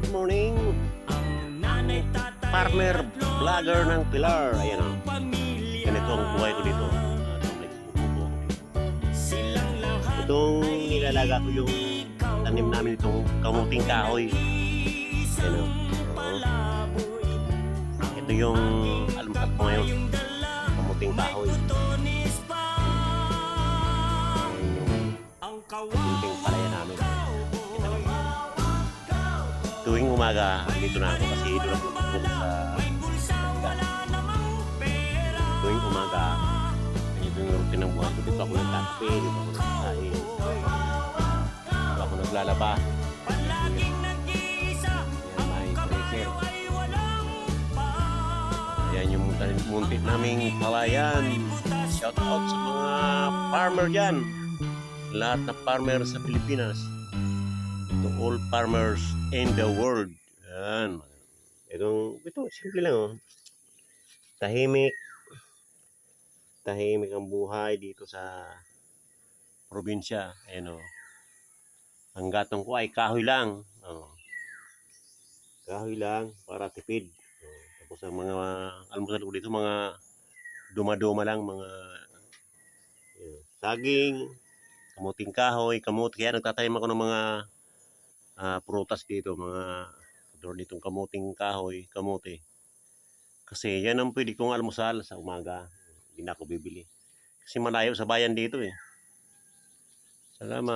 Good morning, farmer vlogger ng Pilar. Ayan o. Ganito ang buhay ko dito. Itong nilalaga ko yung tanim namin itong kamuting kahoy. Ayan o. Ito yung almusal ko ngayon. Kamuting kahoy. Kamuting palaya namin. Tuwing umaga, dito na ako kasi doon ako natutulog sa tuwing umaga. Ito yung routine ng buhay ko. Dito ako nagkakape, dito ako nagkasain, dito ako naglalaba. Yan yung muntit naming palayan. Shout out sa mga farmer dyan. Lahat na farmer sa Pilipinas. To all farmers in the world. Yan. Ito, simple lang oh. Tahimik ang buhay dito sa probinsya. Ayan oh. Ang gatong ko ay kahoy lang. Oh. Kahoy lang para tipid. Oh. Tapos ang mga almusal ko dito, mga duma-duma lang, mga saging, kamuting kahoy, kamote. Kaya nagtatanim ako ng mga prutas dito, mga door ditong kamuting kahoy, kamote. Kasi yan ang pwede kong almusal sa umaga. Hindi na ako bibili. Kasi malayo sa bayan dito eh. Salamat.